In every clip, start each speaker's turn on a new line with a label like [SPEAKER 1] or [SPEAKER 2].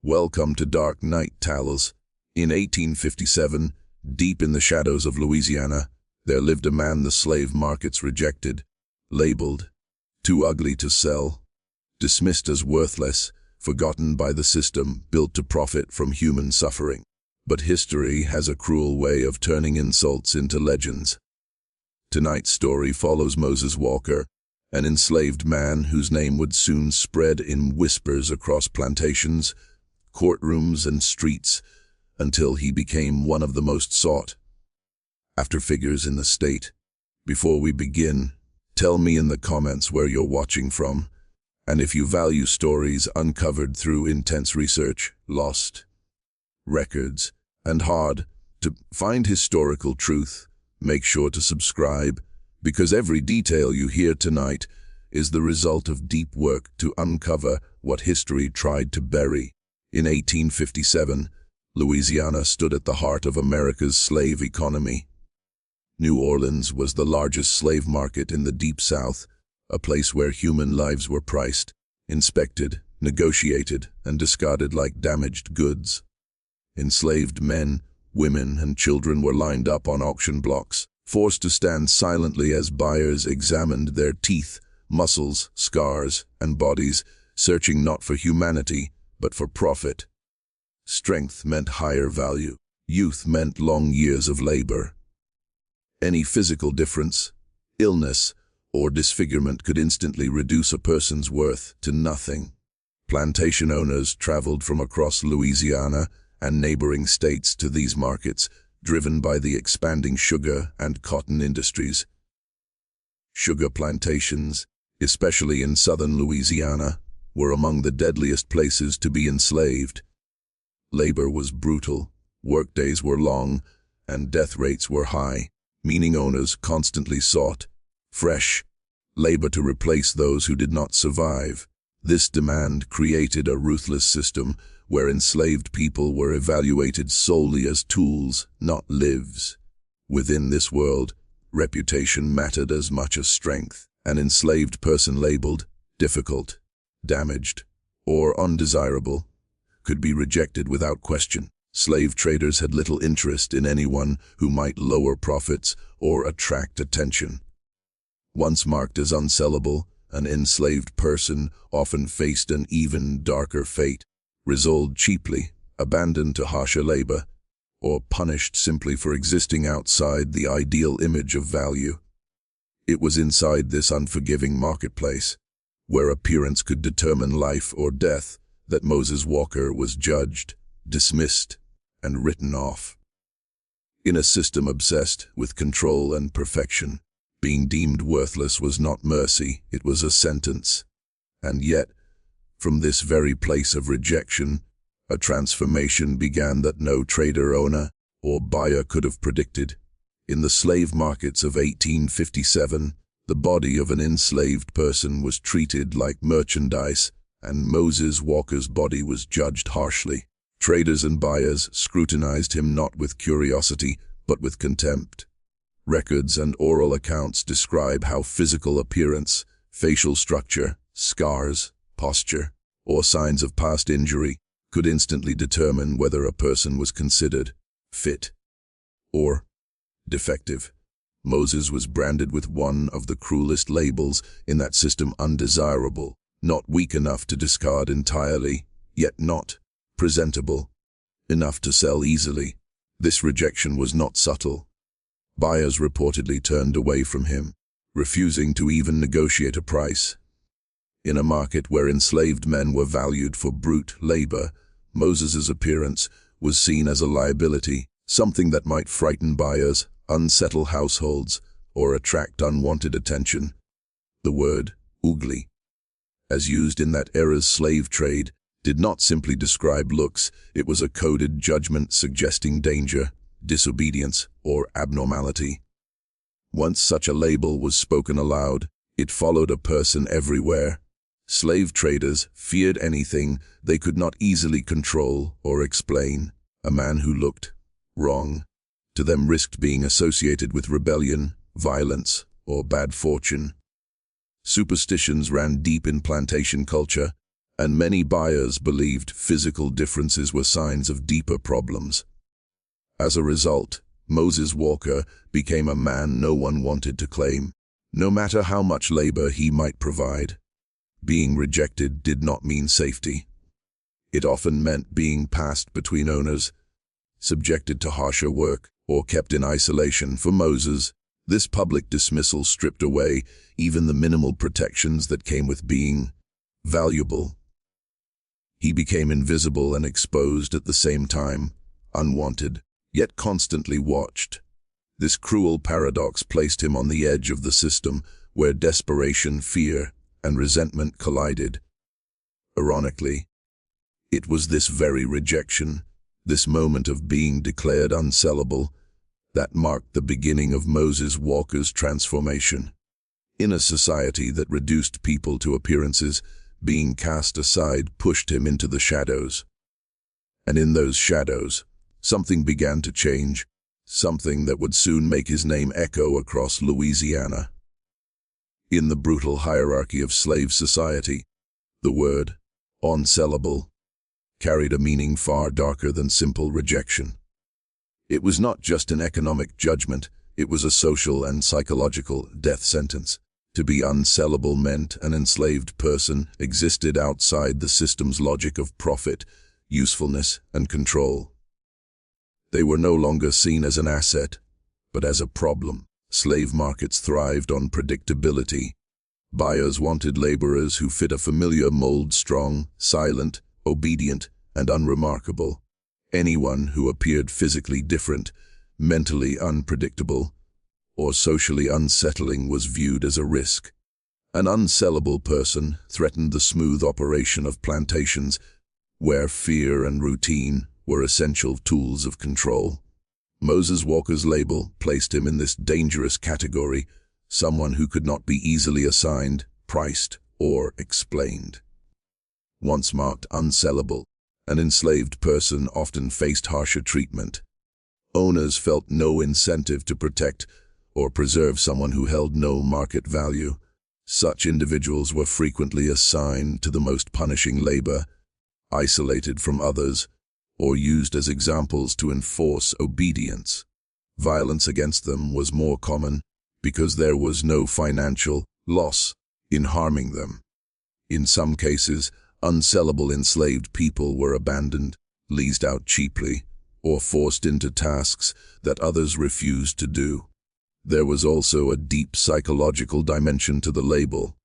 [SPEAKER 1] Welcome to Dark Night Tales. In 1857, deep in the shadows of Louisiana, there lived a man the slave markets rejected, labeled, too ugly to sell, dismissed as worthless, forgotten by the system built to profit from human suffering. But history has a cruel way of turning insults into legends. Tonight's story follows Moses Walker, an enslaved man whose name would soon spread in whispers across plantations, courtrooms, and streets, until he became one of the most sought after figures in the state. Before we begin, tell me in the comments where you're watching from, and if you value stories uncovered through intense research, lost records, and hard to find historical truth. Make sure to subscribe, because every detail you hear tonight is the result of deep work to uncover what history tried to bury. In 1857, Louisiana stood at the heart of America's slave economy. New Orleans was the largest slave market in the Deep South, a place where human lives were priced, inspected, negotiated, and discarded like damaged goods. Enslaved men, women, and children were lined up on auction blocks, forced to stand silently as buyers examined their teeth, muscles, scars, and bodies, searching not for humanity, but for profit. Strength meant higher value. Youth meant long years of labor. Any physical difference, illness, or disfigurement could instantly reduce a person's worth to nothing. Plantation owners traveled from across Louisiana and neighboring states to these markets, driven by the expanding sugar and cotton industries. Sugar plantations, especially in southern Louisiana, were among the deadliest places to be enslaved. Labor was brutal, workdays were long, and death rates were high, meaning owners constantly sought fresh labor to replace those who did not survive. This demand created a ruthless system where enslaved people were evaluated solely as tools, not lives. Within this world, reputation mattered as much as strength. An enslaved person labeled difficult, damaged, or undesirable could be rejected without question. Slave traders had little interest in anyone who might lower profits or attract attention. Once marked as unsellable, an enslaved person often faced an even darker fate, resold cheaply, abandoned to harsher labor, or punished simply for existing outside the ideal image of value. It was inside this unforgiving marketplace, where appearance could determine life or death, that Moses Walker was judged, dismissed, and written off. In a system obsessed with control and perfection, being deemed worthless was not mercy, it was a sentence. And yet, from this very place of rejection, a transformation began that no trader, owner, or buyer could have predicted. In the slave markets of 1857, the body of an enslaved person was treated like merchandise, and Moses Walker's body was judged harshly. Traders and buyers scrutinized him not with curiosity, but with contempt. Records and oral accounts describe how physical appearance, facial structure, scars, posture, or signs of past injury could instantly determine whether a person was considered fit or defective. Moses was branded with one of the cruelest labels in that system: undesirable, not weak enough to discard entirely, yet not presentable enough to sell easily. This rejection was not subtle. Buyers reportedly turned away from him, refusing to even negotiate a price. In a market where enslaved men were valued for brute labor, Moses's appearance was seen as a liability, something that might frighten buyers, unsettle households, or attract unwanted attention. The word ugly, as used in that era's slave trade, did not simply describe looks. It was a coded judgment suggesting danger, disobedience, or abnormality. Once such a label was spoken aloud, it followed a person everywhere. Slave traders feared anything they could not easily control or explain. A man who looked wrong to them risked being associated with rebellion, violence, or bad fortune. Superstitions ran deep in plantation culture, and many buyers believed physical differences were signs of deeper problems. As a result, Moses Walker became a man no one wanted to claim, no matter how much labor he might provide. Being rejected did not mean safety. It often meant being passed between owners, subjected to harsher work, or kept in isolation. For Moses, this public dismissal stripped away even the minimal protections that came with being valuable. He became invisible and exposed at the same time, unwanted, yet constantly watched. This cruel paradox placed him on the edge of the system where desperation, fear, and resentment collided. Ironically, it was this very rejection, this moment of being declared unsellable, that marked the beginning of Moses Walker's transformation. In a society that reduced people to appearances, being cast aside pushed him into the shadows. And in those shadows, something began to change, something that would soon make his name echo across Louisiana. In the brutal hierarchy of slave society, the word unsellable carried a meaning far darker than simple rejection. It was not just an economic judgment, it was a social and psychological death sentence. To be unsellable meant an enslaved person existed outside the system's logic of profit, usefulness, and control. They were no longer seen as an asset, but as a problem. Slave markets thrived on predictability. Buyers wanted laborers who fit a familiar mold: strong, silent, obedient, and unremarkable. Anyone who appeared physically different, mentally unpredictable, or socially unsettling was viewed as a risk. An unsellable person threatened the smooth operation of plantations, where fear and routine were essential tools of control. Moses Walker's label placed him in this dangerous category, someone who could not be easily assigned, priced, or explained. Once marked unsellable, an enslaved person often faced harsher treatment. Owners felt no incentive to protect or preserve someone who held no market value. Such individuals were frequently assigned to the most punishing labor, isolated from others, or used as examples to enforce obedience. Violence against them was more common because there was no financial loss in harming them. In some cases, unsellable enslaved people were abandoned, leased out cheaply, or forced into tasks that others refused to do. There was also a deep psychological dimension to the label.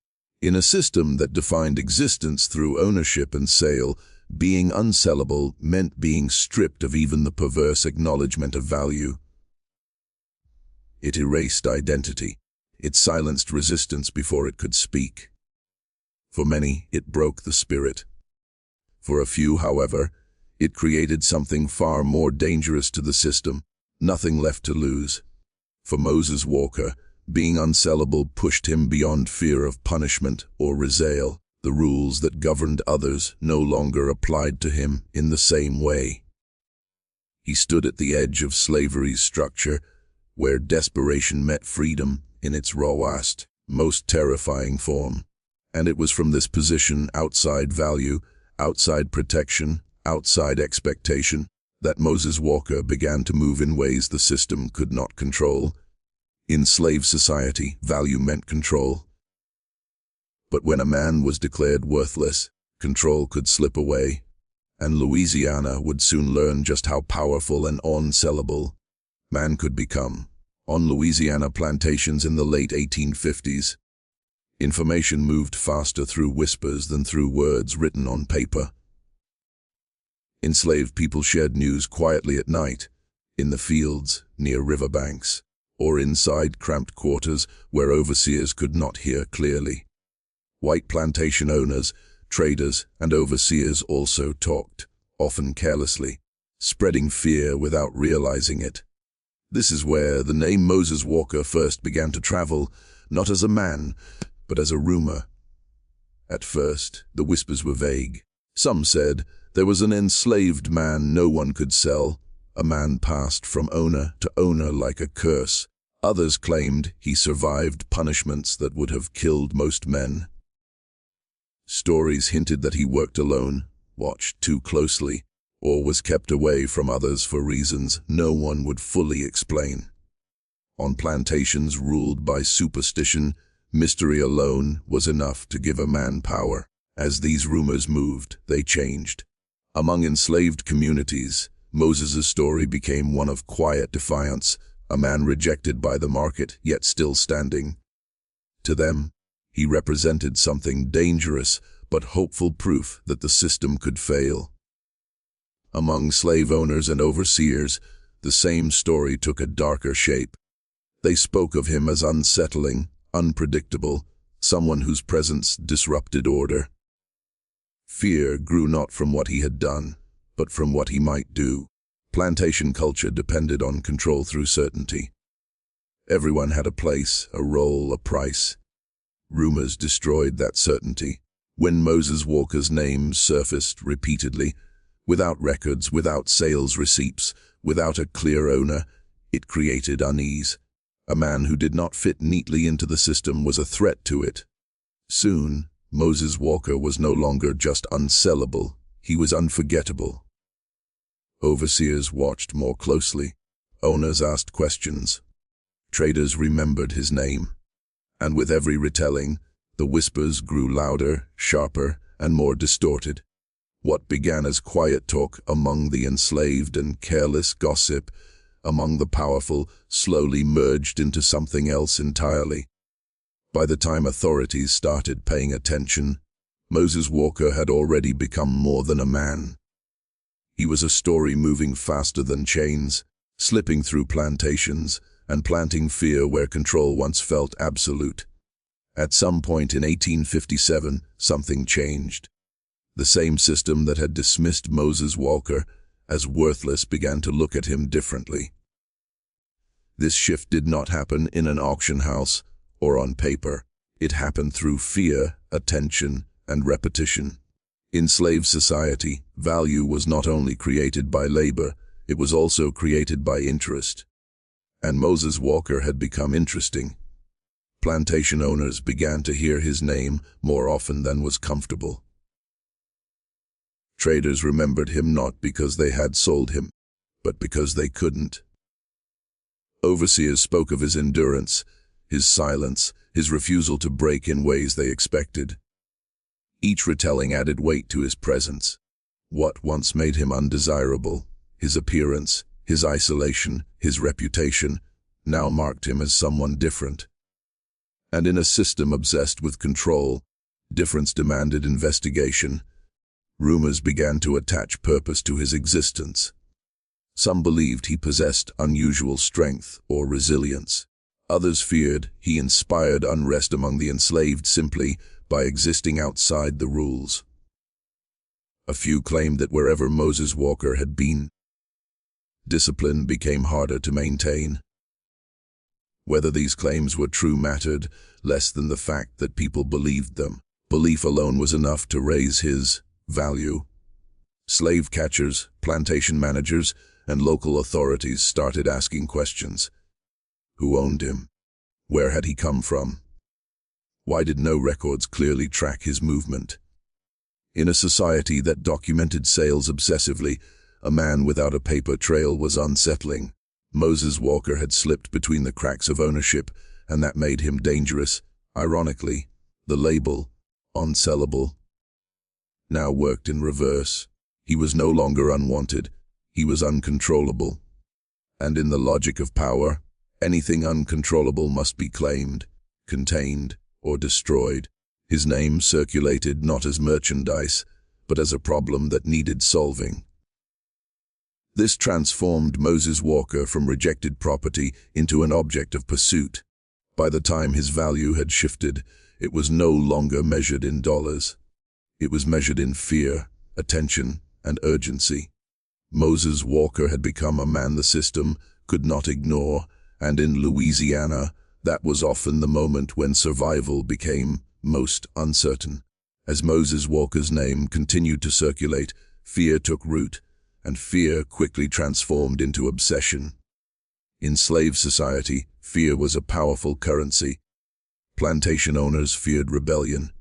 [SPEAKER 1] In a system that defined existence through ownership and sale, being unsellable meant being stripped of even the perverse acknowledgement of value. It erased identity. It silenced resistance before it could speak. For many, it broke the spirit. For a few, however, it created something far more dangerous to the system, nothing left to lose. For Moses Walker, being unsellable pushed him beyond fear of punishment or resale. The rules that governed others no longer applied to him in the same way. He stood at the edge of slavery's structure, where desperation met freedom in its rawest, most terrifying form. And it was from this position, outside value, outside protection, outside expectation, that Moses Walker began to move in ways the system could not control. In slave society, value meant control. But when a man was declared worthless, control could slip away, and Louisiana would soon learn just how powerful and unsellable man could become. On Louisiana plantations in the late 1850s, information moved faster through whispers than through words written on paper. Enslaved people shared news quietly at night, in the fields, near riverbanks, or inside cramped quarters where overseers could not hear clearly. White plantation owners, traders, and overseers also talked, often carelessly, spreading fear without realizing it. This is where the name Moses Walker first began to travel, not as a man, but as a rumor. At first, the whispers were vague. Some said there was an enslaved man no one could sell, a man passed from owner to owner like a curse. Others claimed he survived punishments that would have killed most men. Stories hinted that he worked alone, watched too closely, or was kept away from others for reasons no one would fully explain. On plantations ruled by superstition, mystery alone was enough to give a man power. As these rumors moved, they changed. Among enslaved communities, Moses' story became one of quiet defiance, a man rejected by the market, yet still standing. To them, he represented something dangerous, but hopeful proof that the system could fail. Among slave owners and overseers, the same story took a darker shape. They spoke of him as unsettling, unpredictable, someone whose presence disrupted order. Fear grew not from what he had done, but from what he might do. Plantation culture depended on control through certainty. Everyone had a place, a role, a price. Rumors destroyed that certainty. When Moses Walker's name surfaced repeatedly, without records, without sales receipts, without a clear owner, it created unease. A man who did not fit neatly into the system was a threat to it. Soon, Moses Walker was no longer just unsellable, he was unforgettable. Overseers watched more closely. Owners asked questions. Traders remembered his name. And with every retelling, the whispers grew louder, sharper, and more distorted. What began as quiet talk among the enslaved and careless gossip among the powerful slowly merged into something else entirely. By the time authorities started paying attention, Moses Walker had already become more than a man. He was a story moving faster than chains, slipping through plantations, and planting fear where control once felt absolute. At some point in 1857, something changed. The same system that had dismissed Moses Walker as worthless began to look at him differently. This shift did not happen in an auction house or on paper. It happened through fear, attention, and repetition. In slave society, value was not only created by labor, it was also created by interest. And Moses Walker had become interesting. Plantation owners began to hear his name more often than was comfortable. Traders remembered him not because they had sold him, but because they couldn't. Overseers spoke of his endurance, his silence, his refusal to break in ways they expected. Each retelling added weight to his presence. What once made him undesirable, his appearance, his isolation, his reputation, now marked him as someone different. And in a system obsessed with control, difference demanded investigation. Rumors began to attach purpose to his existence. Some believed he possessed unusual strength or resilience. Others feared he inspired unrest among the enslaved simply by existing outside the rules. A few claimed that wherever Moses Walker had been, discipline became harder to maintain. Whether these claims were true mattered less than the fact that people believed them. Belief alone was enough to raise his value. Slave catchers, plantation managers, and local authorities started asking questions. Who owned him? Where had he come from? Why did no records clearly track his movement? In a society that documented sales obsessively, a man without a paper trail was unsettling. Moses Walker had slipped between the cracks of ownership, and that made him dangerous. Ironically, the label, Unsellable, now worked in reverse. He was no longer unwanted, he was uncontrollable. And in the logic of power, anything uncontrollable must be claimed, contained, or destroyed. His name circulated not as merchandise, but as a problem that needed solving. This transformed Moses Walker from rejected property into an object of pursuit. By the time his value had shifted, it was no longer measured in dollars. It was measured in fear, attention, and urgency. Moses Walker had become a man the system could not ignore, and in Louisiana, that was often the moment when survival became most uncertain. As Moses Walker's name continued to circulate, fear took root, and fear quickly transformed into obsession. In slave society, fear was a powerful currency. Plantation owners feared rebellion.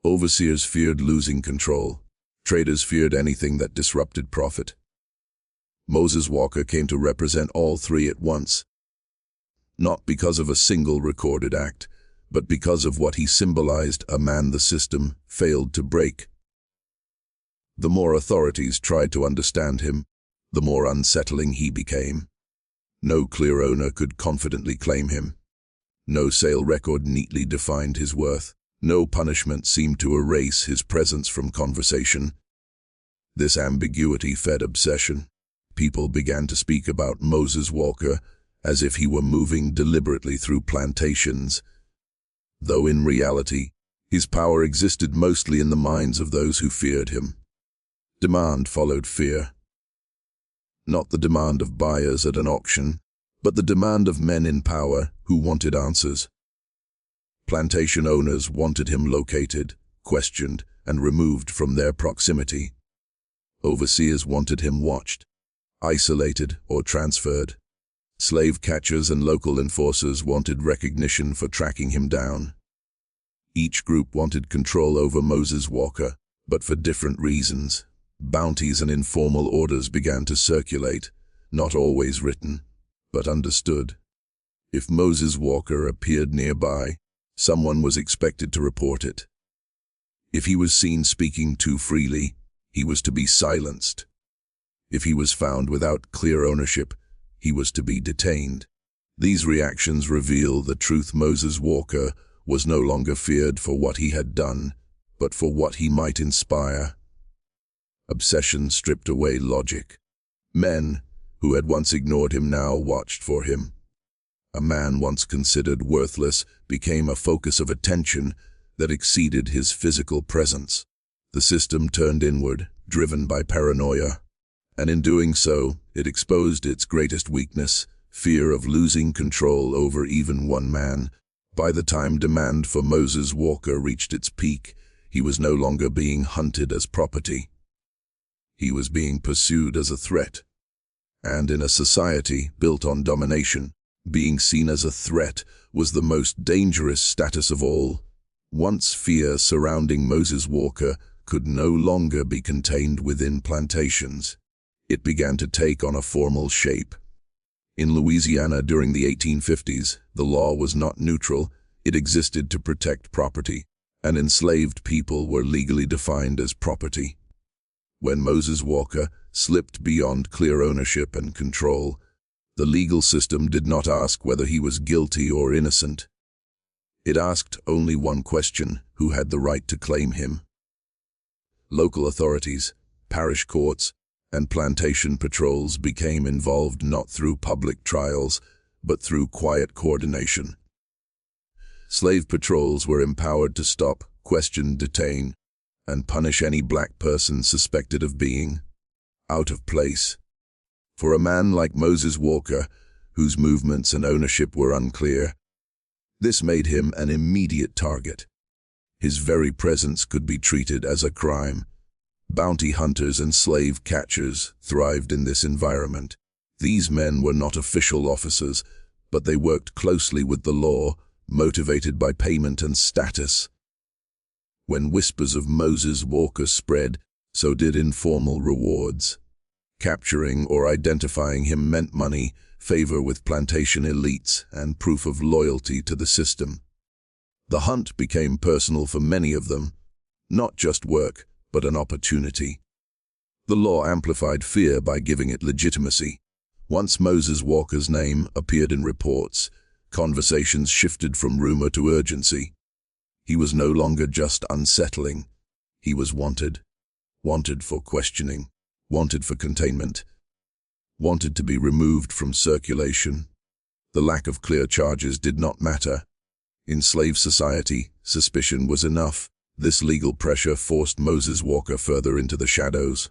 [SPEAKER 1] Overseers feared losing control. Traders feared anything that disrupted profit. Moses Walker came to represent all three at once, not because of a single recorded act, but because of what he symbolized, a man the system failed to break. The more authorities tried to understand him, the more unsettling he became. No clear owner could confidently claim him. No sale record neatly defined his worth. No punishment seemed to erase his presence from conversation. This ambiguity fed obsession. People began to speak about Moses Walker as if he were moving deliberately through plantations, though in reality, his power existed mostly in the minds of those who feared him. Demand followed fear. Not the demand of buyers at an auction, but the demand of men in power who wanted answers. Plantation owners wanted him located, questioned, and removed from their proximity. Overseers wanted him watched, isolated, or transferred. Slave catchers and local enforcers wanted recognition for tracking him down. Each group wanted control over Moses Walker, but for different reasons. Bounties and informal orders began to circulate, not always written, but understood. If Moses Walker appeared nearby, someone was expected to report it. If he was seen speaking too freely, he was to be silenced. If he was found without clear ownership, he was to be detained. These reactions reveal the truth. Moses Walker was no longer feared for what he had done, but for what he might inspire. Obsession stripped away logic. Men who had once ignored him now watched for him. A man once considered worthless became a focus of attention that exceeded his physical presence. The system turned inward, driven by paranoia, and in doing so, it exposed its greatest weakness, fear of losing control over even one man. By the time demand for Moses Walker reached its peak, he was no longer being hunted as property. He was being pursued as a threat. And in a society built on domination, being seen as a threat was the most dangerous status of all. Once fear surrounding Moses Walker could no longer be contained within plantations. It began to take on a formal shape. In Louisiana during the 1850s, the law was not neutral. It existed to protect property, and enslaved people were legally defined as property. When Moses Walker slipped beyond clear ownership and control, the legal system did not ask whether he was guilty or innocent. It asked only one question: who had the right to claim him? Local authorities, parish courts, and plantation patrols became involved not through public trials, but through quiet coordination. Slave patrols were empowered to stop, question, detain, and punish any black person suspected of being out of place. For a man like Moses Walker, whose movements and ownership were unclear, this made him an immediate target. His very presence could be treated as a crime. Bounty hunters and slave catchers thrived in this environment. These men were not official officers, but they worked closely with the law, motivated by payment and status. When whispers of Moses Walker spread, so did informal rewards. Capturing or identifying him meant money, favor with plantation elites, and proof of loyalty to the system. The hunt became personal for many of them, not just work, but an opportunity. The law amplified fear by giving it legitimacy. Once Moses Walker's name appeared in reports, conversations shifted from rumor to urgency. He was no longer just unsettling. He was wanted. Wanted for questioning. Wanted for containment. Wanted to be removed from circulation. The lack of clear charges did not matter. In slave society, suspicion was enough. This legal pressure forced Moses Walker further into the shadows.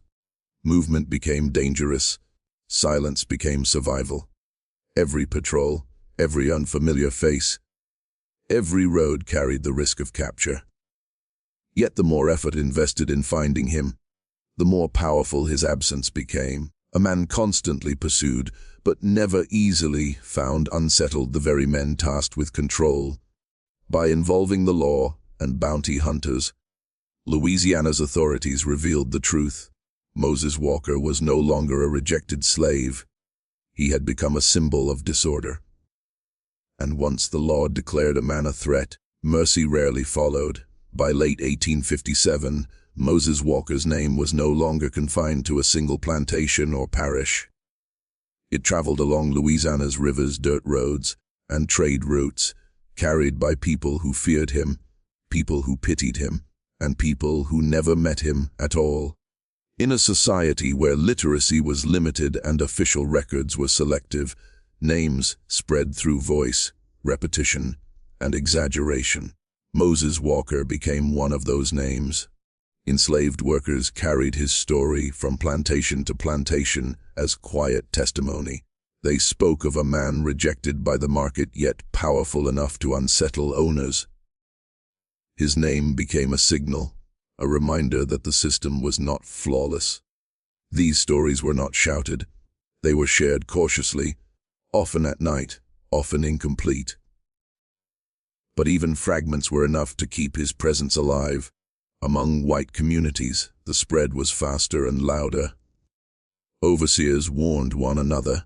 [SPEAKER 1] Movement became dangerous. Silence became survival. Every patrol, every unfamiliar face, every road carried the risk of capture. Yet the more effort invested in finding him, the more powerful his absence became. A man constantly pursued, but never easily found, unsettled the very men tasked with control. By involving the law and bounty hunters, Louisiana's authorities revealed the truth. Moses Walker was no longer a rejected slave. He had become a symbol of disorder. And once the law declared a man a threat, mercy rarely followed. By late 1857, Moses Walker's name was no longer confined to a single plantation or parish. It traveled along Louisiana's rivers, dirt roads, and trade routes, carried by people who feared him, people who pitied him, and people who never met him at all. In a society where literacy was limited and official records were selective, names spread through voice, repetition, and exaggeration. Moses Walker became one of those names. Enslaved workers carried his story from plantation to plantation as quiet testimony. They spoke of a man rejected by the market yet powerful enough to unsettle owners. His name became a signal, a reminder that the system was not flawless. These stories were not shouted. They were shared cautiously, often at night, often incomplete. But even fragments were enough to keep his presence alive. Among white communities, the spread was faster and louder. Overseers warned one another.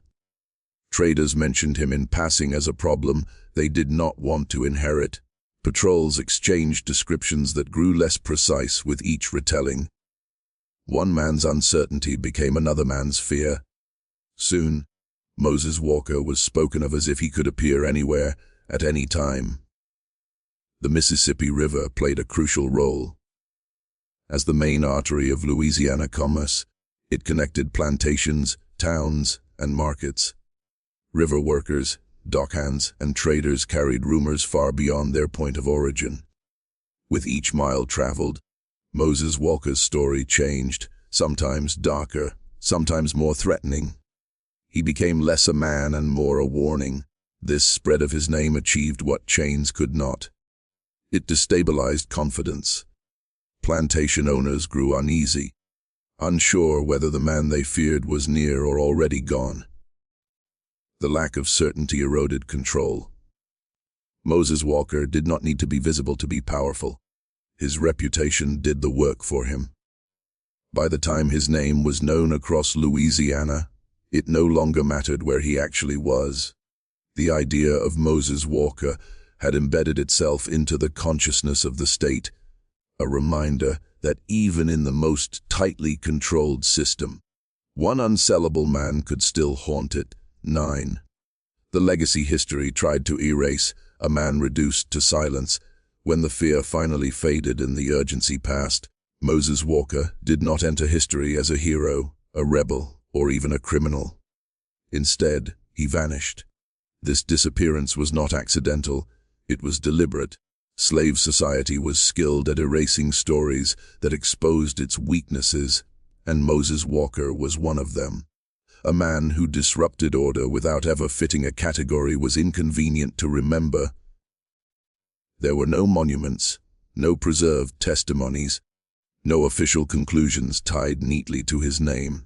[SPEAKER 1] Traders mentioned him in passing as a problem they did not want to inherit. Patrols exchanged descriptions that grew less precise with each retelling. One man's uncertainty became another man's fear. Soon, Moses Walker was spoken of as if he could appear anywhere, at any time. The Mississippi River played a crucial role. As the main artery of Louisiana commerce, it connected plantations, towns, and markets. River workers, dockhands, and traders carried rumors far beyond their point of origin. With each mile traveled, Moses Walker's story changed, sometimes darker, sometimes more threatening. He became less a man and more a warning. This spread of his name achieved what chains could not. It destabilized confidence. Plantation owners grew uneasy, unsure whether the man they feared was near or already gone. The lack of certainty eroded control. Moses Walker did not need to be visible to be powerful. His reputation did the work for him. By the time his name was known across Louisiana, it no longer mattered where he actually was. The idea of Moses Walker had embedded itself into the consciousness of the state, a reminder that even in the most tightly controlled system, one unsellable man could still haunt it. 9. The legacy history tried to erase, a man reduced to silence. When the fear finally faded and the urgency passed, Moses Walker did not enter history as a hero, a rebel, or even a criminal. Instead, he vanished. This disappearance was not accidental, it was deliberate. Slave society was skilled at erasing stories that exposed its weaknesses, and Moses Walker was one of them. A man who disrupted order without ever fitting a category was inconvenient to remember. There were no monuments, no preserved testimonies, no official conclusions tied neatly to his name.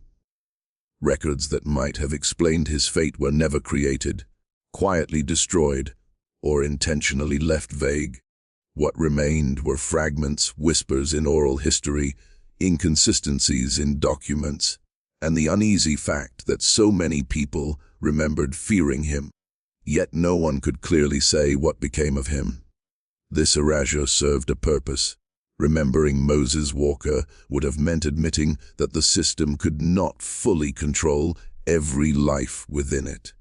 [SPEAKER 1] Records that might have explained his fate were never created, quietly destroyed, or intentionally left vague. What remained were fragments, whispers in oral history, inconsistencies in documents, and the uneasy fact that so many people remembered fearing him, yet no one could clearly say what became of him. This erasure served a purpose. Remembering Moses Walker would have meant admitting that the system could not fully control every life within it.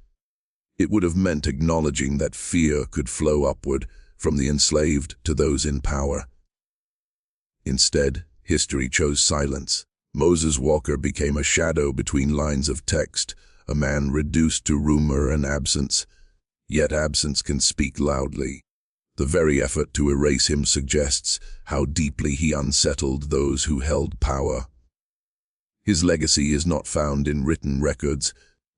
[SPEAKER 1] It would have meant acknowledging that fear could flow upward from the enslaved to those in power. Instead, history chose silence. Moses Walker became a shadow between lines of text, a man reduced to rumor and absence. Yet absence can speak loudly. The very effort to erase him suggests how deeply he unsettled those who held power. His legacy is not found in written records,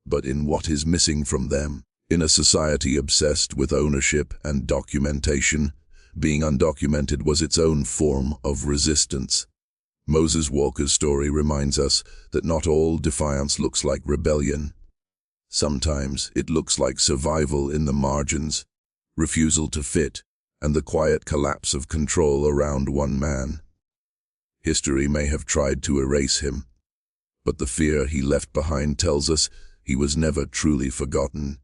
[SPEAKER 1] but in what is missing from them. In a society obsessed with ownership and documentation, being undocumented was its own form of resistance. Moses Walker's story reminds us that not all defiance looks like rebellion. Sometimes it looks like survival in the margins, refusal to fit, and the quiet collapse of control around one man. History may have tried to erase him, but the fear he left behind tells us he was never truly forgotten.